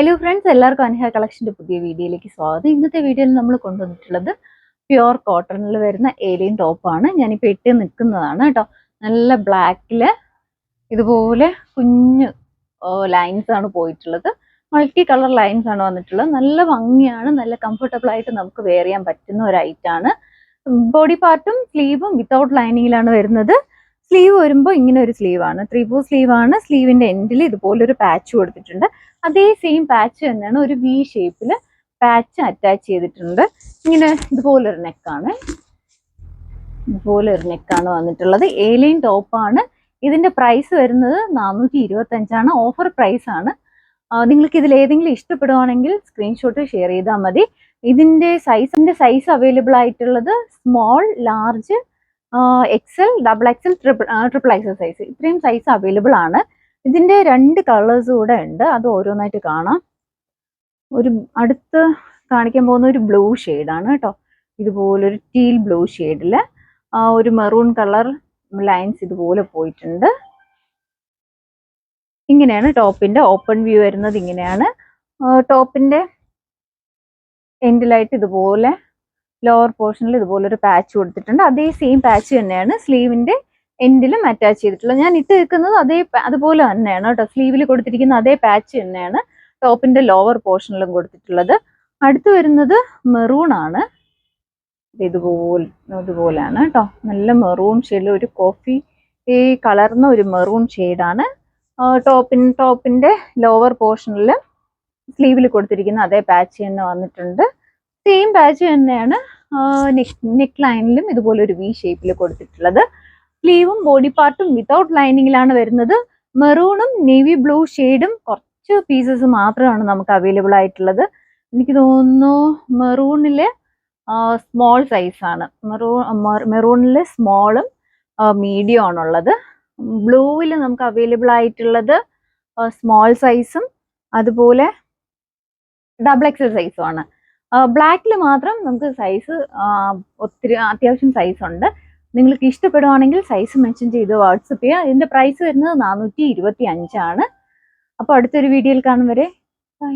Hello friends, എല്ലാവർക്കും അൻഹ കളക്ഷൻ്റെ പുതിയ വീഡിയോയിലേക്ക് സ്വാഗതം. ഇന്നത്തെ വീഡിയോയിൽ നമ്മൾ കൊണ്ടുവന്നിട്ടുള്ളത് പ്യുവർ കോട്ടണിൽ വരുന്ന ഏലിയൻ ടോപ്പാണ്. ഞാനിപ്പോൾ ഇട്ട് നിൽക്കുന്നതാണ് കേട്ടോ. നല്ല ബ്ലാക്കിൽ ഇതുപോലെ കുഞ്ഞു ലൈൻസ് ആണ് പോയിട്ടുള്ളത്. മൾട്ടി കളർ ലൈൻസ് ആണ് വന്നിട്ടുള്ളത്. നല്ല ഭംഗിയാണ്, നല്ല കംഫർട്ടബിൾ ആയിട്ട് നമുക്ക് വെയർ ചെയ്യാൻ പറ്റുന്ന ഒരു ഐറ്റാണ്. ബോഡി പാർട്ടും സ്ലീവും വിത്തൗട്ട് ലൈനിങ്ങിലാണ് വരുന്നത്. സ്ലീവ് വരുമ്പോൾ ഇങ്ങനെ ഒരു സ്ലീവാണ്, 3/4 സ്ലീവാണ്. സ്ലീവിന്റെ എൻഡിൽ ഇതുപോലൊരു പാച്ച് കൊടുത്തിട്ടുണ്ട്. അതേ സെയിം പാച്ച് തന്നെയാണ്, ഒരു വി ഷേപ്പിൽ പാച്ച് അറ്റാച്ച് ചെയ്തിട്ടുണ്ട്. ഇങ്ങനെ ഇതുപോലൊരു നെക്കാണ്, വന്നിട്ടുള്ളത്. ഏലിയൻ ടോപ്പാണ്. ഇതിന്റെ പ്രൈസ് വരുന്നത് 425 ഓഫർ പ്രൈസ് ആണ്. നിങ്ങൾക്ക് ഇതിൽ ഏതെങ്കിലും ഇഷ്ടപ്പെടുവാണെങ്കിൽ സ്ക്രീൻഷോട്ട് ഷെയർ ചെയ്താൽ മതി. ഇതിന്റെ സൈസ് അവൈലബിൾ ആയിട്ടുള്ളത് small, large, XL, XXL, XXL size, ഇത്രയും സൈസ് അവൈലബിൾ ആണ്. ഇതിന്റെ 2 കളേഴ്സ് കൂടെ ഉണ്ട്, അത് ഓരോന്നായിട്ട് കാണാം. അടുത്ത് കാണിക്കാൻ പോകുന്ന ഒരു ബ്ലൂ ഷെയ്ഡാണ് കേട്ടോ. ഇതുപോലൊരു ടീൽ ബ്ലൂ ഷെയ്ഡില് ഒരു മെറൂൺ കളർ ലൈൻസ് ഇതുപോലെ പോയിട്ടുണ്ട്. ഇങ്ങനെയാണ് ടോപ്പിന്റെ ഓപ്പൺ വ്യൂ വരുന്നത്. ഇങ്ങനെയാണ് ടോപ്പിന്റെ എൻഡിലായിട്ട് ഇതുപോലെ ലോവർ പോർഷനിൽ ഇതുപോലെ ഒരു പാച്ച് കൊടുത്തിട്ടുണ്ട്. അതേ സെയിം പാച്ച് തന്നെയാണ് സ്ലീവിന്റെ എൻഡിലും അറ്റാച്ച് ചെയ്തിട്ടുള്ളത്. ഞാൻ ഇട്ട് നിൽക്കുന്നത് അതുപോലെ തന്നെയാണ് കേട്ടോ. സ്ലീവിൽ കൊടുത്തിരിക്കുന്ന അതേ പാച്ച് തന്നെയാണ് ടോപ്പിന്റെ ലോവർ പോർഷനിലും കൊടുത്തിട്ടുള്ളത്. അടുത്ത് വരുന്നത് മെറൂൺ ആണ്. ഇതുപോലെയാണ് കേട്ടോ. നല്ല മെറൂൺ ഷെയ്ഡിൽ ഒരു കോഫി കളർന്ന ഒരു മെറൂൺ ഷെയ്ഡാണ്. ടോപ്പിന്റെ ലോവർ പോർഷനിൽ സ്ലീവിൽ കൊടുത്തിരിക്കുന്ന അതേ പാച്ച് തന്നെ വന്നിട്ടുണ്ട്. സെയിം പാച്ച് തന്നെയാണ് നെക്ക് ലൈനിലും ഇതുപോലെ ഒരു വി ഷേപ്പിൽ കൊടുത്തിട്ടുള്ളത്. സ്ലീവും ബോഡി പാർട്ടും വിത്തൗട്ട് ലൈനിങ്ങിലാണ് വരുന്നത്. മെറൂണും നേവി ബ്ലൂ ഷെയ്ഡും കുറച്ച് പീസസ് മാത്രമാണ് നമുക്ക് അവൈലബിൾ ആയിട്ടുള്ളത്. എനിക്ക് തോന്നുന്നു മെറൂണിലെ സ്മോൾ സൈസാണ്. മെറൂണിലെ സ്മോളും മീഡിയം ആണുള്ളത്. ബ്ലൂവിൽ നമുക്ക് അവൈലബിൾ ആയിട്ടുള്ളത് സ്മോൾ സൈസും അതുപോലെ XXL സൈസും ആണ്. ബ്ലാക്കിൽ മാത്രം നമുക്ക് സൈസ് അത്യാവശ്യം സൈസ് ഉണ്ട്. നിങ്ങൾക്ക് ഇഷ്ടപ്പെടുവാണെങ്കിൽ സൈസ് മെൻഷൻ ചെയ്ത് വാട്സപ്പ് ചെയ്യുക. ഇതിന്റെ പ്രൈസ് വരുന്നത് 425 ആണ്. അപ്പോൾ അടുത്തൊരു വീഡിയോയിൽ കാണും വരെ ബൈ.